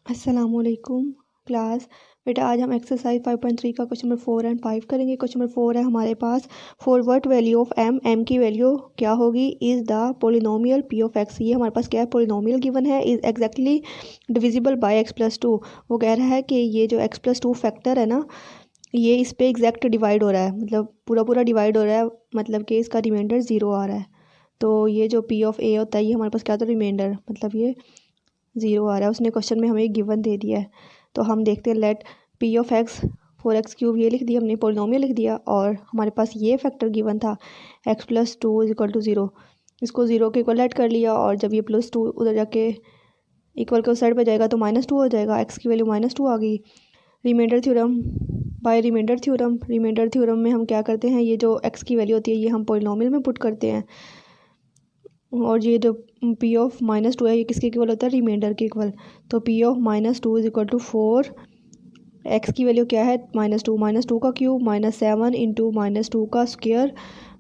अस्सलामुअलैकुम क्लास। बेटा आज हम एक्सरसाइज 5.3 का क्वेश्चन नंबर 4 एंड 5 करेंगे। क्वेश्चन नंबर 4 है हमारे पास, for what value of m की वैल्यू क्या होगी, is the polynomial p of x. ये हमारे पास क्या है, पोलिनोमियल गिवन है, is exactly divisible by x plus two. वो कह रहा है कि ये जो एक्स प्लस टू फैक्टर है ना, ये इस पे एग्जैक्ट डिवाइड हो रहा है, मतलब पूरा पूरा डिवाइड हो रहा है, मतलब कि इसका रिमाइंडर ज़ीरो आ रहा है। तो ये जो पी ऑफ ए होता है, ये हमारे पास क्या होता है, रिमाइंडर, मतलब ये ज़ीरो आ रहा है। उसने क्वेश्चन में हमें गिवन दे दिया है, तो हम देखते हैं। Late P of x 4x³ ये लिख दिया हमने, पोलिनोमियल लिख दिया, और हमारे पास ये फैक्टर गिवन था x plus two is equal to zero. इसको ज़ीरो के इक्वल ऐड कर लिया, और जब ये प्लस टू उधर जाके इक्वल के उस साइड पे जाएगा तो माइनस टू हो जाएगा, x की वैल्यू माइनस टू आ गई। Remainder theorem, by remainder theorem में हम क्या करते हैं, ये जो x की वैल्यू होती है ये हम पोलिनोमियल में पुट करते हैं, और ये जो पी ऑफ माइनस टू है ये किसके इक्वल होता है, रिमाइंडर के इक्वल। तो p of minus two is equal to 4, x की वैल्यू क्या है, माइनस टू का cube minus 7 into minus two का square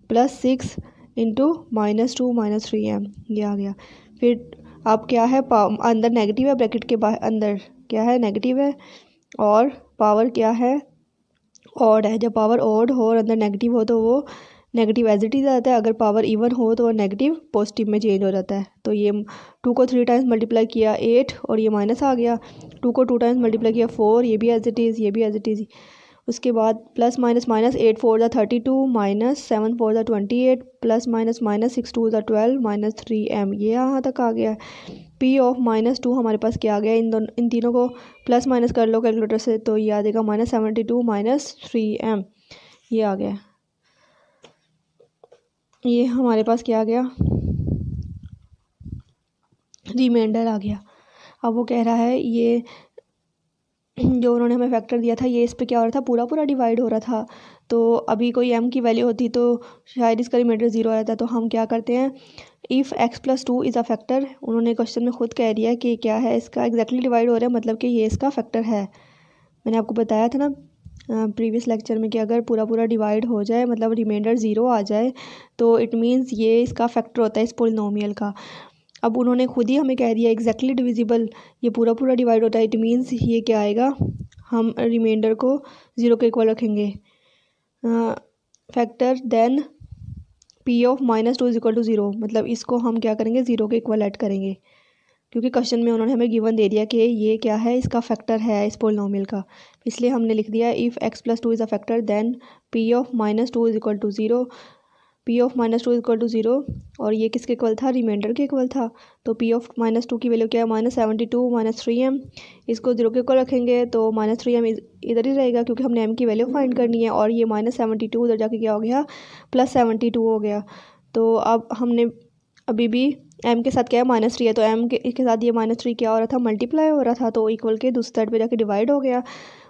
plus 6 into minus two minus 3m, ये आ गया। फिर अब क्या है, अंदर नेगेटिव है, ब्रैकेट के बाहर अंदर क्या है, नेगेटिव है, और पावर क्या है, ऑड है। जब पावर ऑड हो और अंदर नेगेटिव हो तो वो नेगेटिव एज इट इज़ आता है, अगर पावर इवन हो तो वो नेगेटिव पॉजिटिव में चेंज हो जाता है। तो ये 2 को 3 टाइम्स मल्टीप्लाई किया 8, और ये माइनस आ गया। 2 को 2 टाइम्स मल्टीप्लाई किया 4, ये भी एज इट इज़, ये भी एज इट इज़। उसके बाद प्लस माइनस माइनस 8 4 ज़ा 32 माइनस 7 4 ज़ा 28 प्लस माइनस माइनस 6 2 ज़ा 12 माइनस 3m, ये यहाँ तक आ गया। पी ऑफ माइनस टू हमारे पास क्या आ गया, इन तीनों को प्लस माइनस कर लो कैलकुलेटर से, तो ये आ जाएगा -72 माइनस 3m, ये आ गया। ये हमारे पास क्या आ गया, रिमाइंडर आ गया। अब वो कह रहा है ये जो उन्होंने हमें फैक्टर दिया था ये इस पे क्या हो रहा था, पूरा पूरा डिवाइड हो रहा था। तो अभी कोई m की वैल्यू होती तो शायद इसका रिमाइंडर ज़ीरो आ जाता। तो हम क्या करते हैं, if x plus two is a factor, उन्होंने क्वेश्चन में खुद कह दिया कि क्या है, इसका एग्जैक्टली डिवाइड हो रहा है, मतलब कि ये इसका फैक्टर है। मैंने आपको बताया था ना प्रीवियस लेक्चर में कि अगर पूरा पूरा डिवाइड हो जाए, मतलब रिमाइंडर ज़ीरो आ जाए, तो इट मीन्स ये इसका फैक्टर होता है इस पोलिनोमियल का। अब उन्होंने खुद ही हमें कह दिया एग्जैक्टली डिविजिबल, ये पूरा पूरा डिवाइड होता है, इट मीन्स ये क्या आएगा, हम रिमाइंडर को ज़ीरो के इक्वल रखेंगे। Factor then P of minus two is equal to zero, मतलब इसको हम क्या करेंगे, ज़ीरो के इक्वल ऐड करेंगे, क्योंकि क्वेश्चन में उन्होंने हमें गिवन दे दिया कि ये क्या है, इसका फैक्टर है इस पोलिनोमियल का। इसलिए हमने लिख दिया if x plus two is a factor then P of minus two is equal to zero. P of minus two is equal to zero, और ये किसके इक्वल था, रिमाइंडर के इक्वल था। तो पी ऑफ माइनस टू की value क्या है, -72 माइनस 3m, इसको ज़ीरो के इक्वल रखेंगे तो -3m इधर ही रहेगा, क्योंकि हमने m की वैल्यू फाइंड करनी है, और ये -72 उधर जाके क्या हो गया, +72 हो गया। तो अब हमने अभी भी m के साथ क्या है, -3 है, तो m के साथ ये -3 क्या हो रहा था, मल्टीप्लाई हो रहा था, तो इक्वल के दूसरी साइड पे जाके डिवाइड हो गया।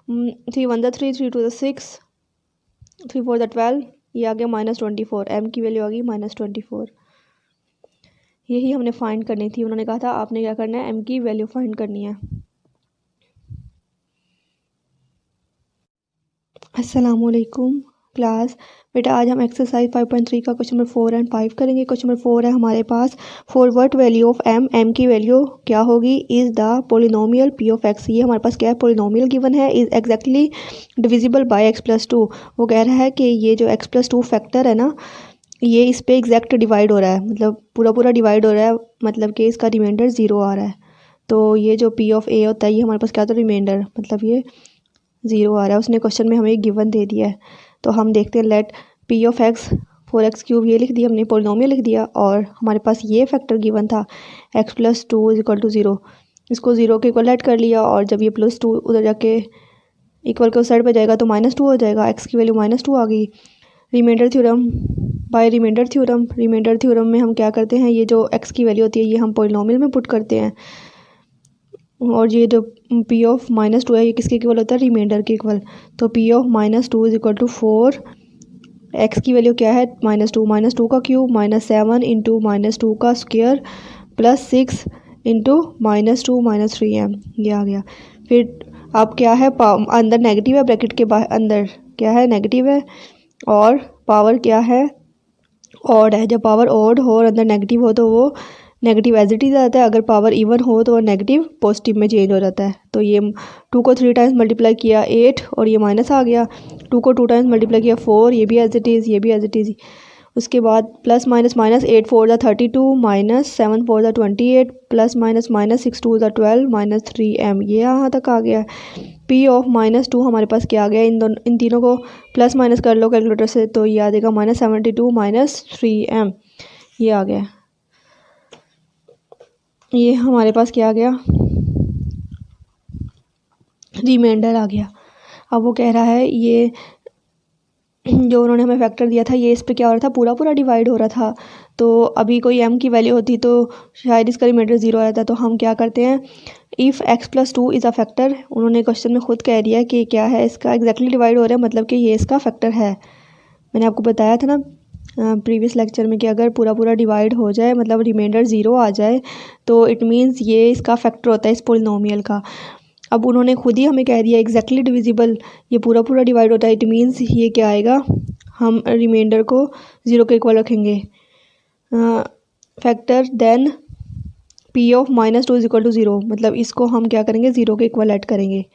3 1 3, 3 2 6, 3 4 12, ये आ गया -24, m की वैल्यू आ गई -24। यही हमने फाइंड करनी थी, उन्होंने कहा था आपने क्या करना है, m की वैल्यू फाइंड करनी है। अस्सलामुअलैकुम क्लास। बेटा आज हम एक्सरसाइज 5.3 का क्वेश्चन नंबर 4 एंड 5 करेंगे। क्वेश्चन नंबर 4 है हमारे पास, for what value of m की वैल्यू क्या होगी, is the polynomial p of x. ये हमारे पास क्या है, पोलिनोमियल गिवन है, is exactly divisible by x plus two. वो कह रहा है कि ये जो x प्लस टू फैक्टर है ना, ये इस पे एग्जैक्ट डिवाइड हो रहा है, मतलब पूरा पूरा डिवाइड हो रहा है, मतलब कि इसका रिमाइंडर ज़ीरो आ रहा है। तो ये जो पी ऑफ ए होता है ये हमारे पास क्या होता है, रिमाइंडर, मतलब ये ज़ीरो आ रहा है। उसने क्वेश्चन में हमें गिवन दे दिया है, तो हम देखते हैं। Late P of x 4x³ ये लिख दिया हमने, पोलिनोमियल लिख दिया, और हमारे पास ये फैक्टर गिवन था x plus two is equal to zero. इसको ज़ीरो के इक्वल ऐड कर लिया, और जब ये प्लस टू उधर जाके इक्वल के उस साइड पे जाएगा तो -2 हो जाएगा, x की वैल्यू -2 आ गई। Remainder theorem, by remainder theorem में हम क्या करते हैं, ये जो x की वैल्यू होती है ये हम पोलिनोमियल में पुट करते हैं, और ये जो पी ऑफ माइनस टू है ये किसके इक्वल होता है, रिमाइंडर के इक्वल। तो p of -2 is equal to 4, x की वैल्यू क्या है, माइनस टू का cube minus 7 into minus two का square plus 6 into -2 minus 3m, ये आ गया। फिर अब क्या है, अंदर नेगेटिव है, ब्रैकेट के बाहर अंदर क्या है, नेगेटिव है, और पावर क्या है, ऑड है। जब पावर ऑड हो और अंदर नेगेटिव हो तो वो नेगेटिव एज इट इज़ आता है, अगर पावर इवन हो तो नेगेटिव पॉजिटिव में चेंज हो जाता है। तो ये 2 को 3 टाइम्स मल्टीप्लाई किया 8 और ये माइनस आ गया, 2 को 2 टाइम्स मल्टीप्लाई किया 4, ये भी एज इट इज़, ये भी एज इट इज़। उसके बाद प्लस माइनस माइनस 8 4 ज़ा 32 माइनस 7 4 ज़ा 28 प्लस माइनस माइनस 6 2 ज़ा 12 माइनस 3m, ये यहाँ तक आ गया। p ऑफ -2 हमारे पास क्या आ गया, इन तीनों को प्लस माइनस कर लो कैलकुलेटर से, तो ये आ जाएगा -72 माइनस 3m, ये आ गया। ये हमारे पास क्या आ गया, रिमाइंडर आ गया। अब वो कह रहा है ये जो उन्होंने हमें फैक्टर दिया था, ये इस पे क्या हो रहा था, पूरा पूरा डिवाइड हो रहा था। तो अभी कोई m की वैल्यू होती तो शायद इसका रिमाइंडर 0 आ जाता। तो हम क्या करते हैं, if x+2 is a factor, उन्होंने क्वेश्चन में खुद कह दिया कि क्या है, इसका एग्जैक्टली डिवाइड हो रहा है, मतलब कि ये इसका फैक्टर है। मैंने आपको बताया था ना प्रीवियस लेक्चर में कि अगर पूरा पूरा डिवाइड हो जाए, मतलब रिमाइंडर 0 आ जाए, तो इट मीन्स ये इसका फैक्टर होता है इस पोलिनोमियल का। अब उन्होंने खुद ही हमें कह दिया एग्जैक्टली डिविजिबल, ये पूरा पूरा डिवाइड होता है, इट मीन्स ये क्या आएगा, हम रिमाइंडर को 0 के इक्वल रखेंगे। Factor then p of -2 is equal to 0, मतलब इसको हम क्या करेंगे, 0 के इक्वल ऐड करेंगे,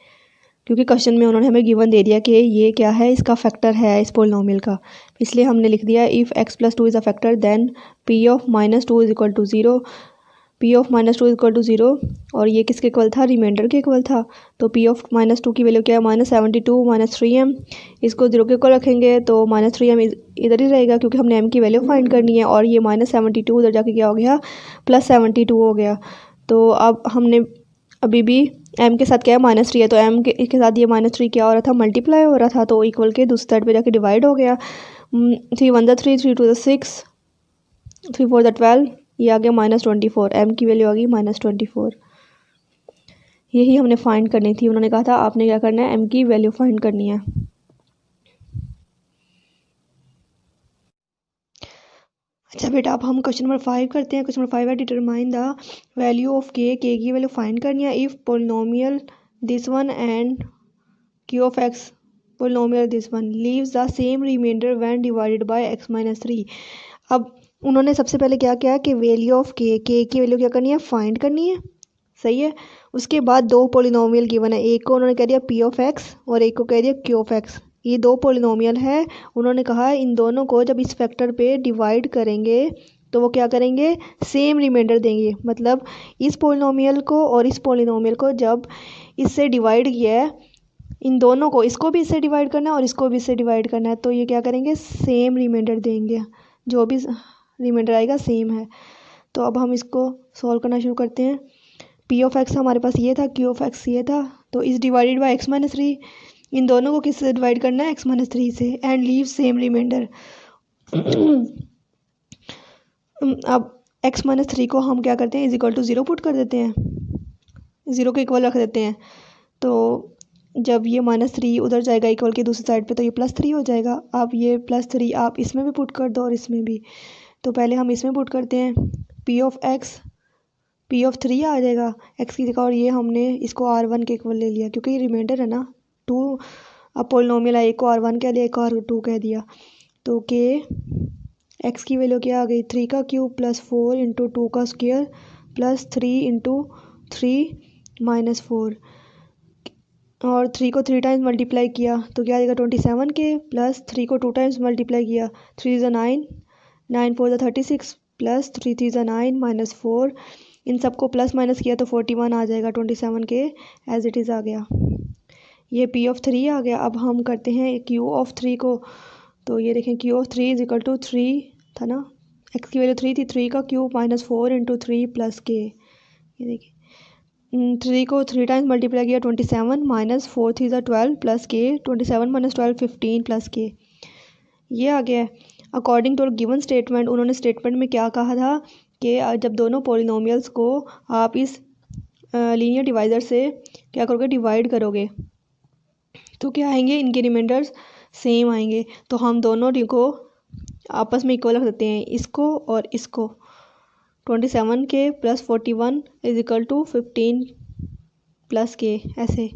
क्योंकि क्वेश्चन में उन्होंने हमें गिवन दे दिया कि ये क्या है, इसका फैक्टर है इस पोलिनोमियल का, इसलिए हमने लिख दिया if x+2 is a factor then p of -2 is equal to 0, p of -2 is equal to 0, और ये किसके इक्वल था, रिमाइंडर के इक्वल था। तो p ऑफ -2 की वैल्यू क्या है, -72 माइनस 3m, इसको 0 के इक्वल रखेंगे तो -3m इधर ही रहेगा, क्योंकि हमने m की वैल्यू फाइंड करनी है, और ये -72 उधर जाके क्या हो गया, +72 हो गया। तो अब हमने अभी भी m के साथ क्या है, -3 है, तो m के साथ ये -3 क्या हो रहा था, मल्टीप्लाई हो रहा था, तो इक्वल के दूसरी साइड पे जाके डिवाइड हो गया। 3 1 3, 3 2 6, 3 4 12, ये आ गया -24, m की वैल्यू आ गई -24। यही हमने फाइंड करनी थी, उन्होंने कहा था आपने क्या करना है, m की वैल्यू फाइंड करनी है। अच्छा बेटा, अब हम क्वेश्चन नंबर 5 करते हैं। क्वेश्चन नंबर 5 है determine the value of k की वैल्यू फाइंड करनी है if polynomial this one and q of x polynomial this one leaves the same remainder when divided by x-3। अब उन्होंने सबसे पहले क्या किया कि वैल्यू ऑफ k की वैल्यू क्या करनी है, फाइंड करनी है, सही है। उसके बाद दो पोलिनोमियल गिवन है, एक को उन्होंने कह दिया p ऑफ x और एक को कह दिया q ऑफ x, ये दो पोलिनोमियल है। उन्होंने कहा इन दोनों को जब इस फैक्टर पे डिवाइड करेंगे तो वो क्या करेंगे, सेम रिमाइंडर देंगे, मतलब इस पोलिनोमियल को और इस पोलिनोमियल को जब इससे डिवाइड किया है, इन दोनों को, इसको भी इससे डिवाइड करना है और इसको भी इससे डिवाइड करना है, तो ये क्या करेंगे, सेम रिमाइंडर देंगे, जो भी रिमाइंडर आएगा सेम है। तो अब हम इसको सॉल्व करना शुरू करते हैं। p ऑफ x हमारे पास ये था, q ऑफ x ये था, तो इस डिवाइडेड बाय x-3, इन दोनों को किससे डिवाइड करना है, x-3 से, एंड लीव सेम रिमाइंडर। अब x-3 को हम क्या करते हैं, इज इक्वल टू 0 पुट कर देते हैं, 0 के इक्वल रख देते हैं। तो जब ये -3 उधर जाएगा इक्वल की दूसरी साइड पे, तो ये +3 हो जाएगा। अब ये +3 आप इसमें भी पुट कर दो और इसमें भी, तो पहले हम इसमें पुट करते हैं, p of x p of 3 आ जाएगा x की जगह, और ये हमने इसको r1 के इक्वल ले लिया, क्योंकि ये रिमाइंडर है ना 2, अब पोलिनोमियल है, एक को r1 कह दिया, एक को r2 कह दिया, तो के x की वैल्यू क्या आ गई, 3 का क्यूब प्लस 4 इंटू 2 का स्क्वायर प्लस 3 इंटू 3 माइनस 4, और 3 को 3 टाइम्स मल्टीप्लाई किया तो क्या आ जाएगा 27 के, प्लस 3 को 2 टाइम्स मल्टीप्लाई किया 3 ज़ा 9, 9 4 ज़ा 36, प्लस 3 3 ज़ा 9 माइनस 4, इन सबको प्लस माइनस किया तो 41 आ जाएगा, 27 के एज इट इज़ आ गया। ये p ऑफ 3 आ गया। अब हम करते हैं q ऑफ 3 को, तो ये देखें q of 3 is equal to 3 था ना, x की वैल्यू 3 थी, 3 का cube minus 4 into 3 plus k, ये देखिए 3 को 3 टाइम्स मल्टीप्लाई किया 27 माइनस 4 3 ज़ा 12 plus k, 27 minus 12 15 plus k, ये आ गया। अकॉर्डिंग टू गिवन स्टेटमेंट, उन्होंने स्टेटमेंट में क्या कहा था कि जब दोनों पोलिनोमियल्स को आप इस लीनियर डिवाइज़र से क्या करोगे, डिवाइड करोगे, तो क्या आएंगे, इनके रिमाइंडर्स सेम आएंगे। तो हम दोनों को आपस में इक्वल रख देते हैं, इसको और इसको, 27 k plus 41 is equal to 15 plus k, ऐसे।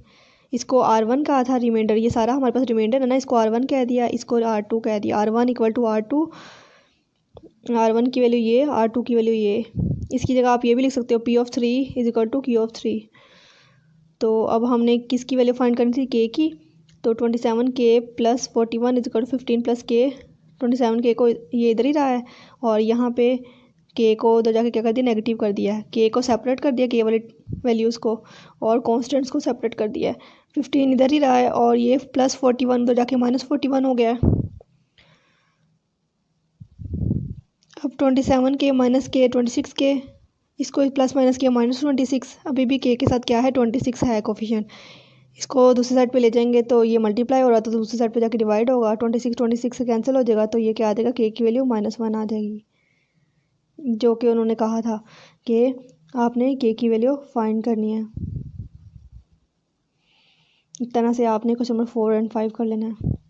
इसको r1 कहा था रिमाइंडर, ये सारा हमारे पास रिमाइंडर है ना, इसको r1 कह दिया, इसको r2 कह दिया, r1 equal to r2, r1 की वैल्यू ये, r2 की वैल्यू ये, इसकी जगह आप ये भी लिख सकते हो P of 3 is equal to Q of 3। तो अब हमने किसकी वैल्यू फाइंड करनी थी, के की। तो 27k plus 41 is equal to 15 plus k. 27k को ये इधर ही रहा है और यहाँ पे के को उधर जाके क्या कर दिया, नेगेटिव कर दिया है। के को सेपरेट कर दिया, के वाले वैल्यूज़ को, और कॉन्स्टेंट्स को सेपरेट कर दिया है। 15 इधर ही रहा है और ये प्लस 41 उधर जाके माइनस 41 हो गया है। अब 27k माइनस के 26k, इसको प्लस माइनस किया माइनस 26। अभी भी के साथ क्या है, 26 है कोफिशिएंट। इसको दूसरी साइड पे ले जाएंगे तो ये मल्टीप्लाई हो रहा है, तो दूसरी साइड पे जाके डिवाइड होगा। 26 से कैंसिल हो जाएगा, तो ये क्या आ जाएगा, के की वैल्यू -1 आ जाएगी, जो कि उन्होंने कहा था कि आपने के की वैल्यू फाइंड करनी है। इस तरह से आपने क्वेश्चन नंबर 4 और 5 कर लेना है।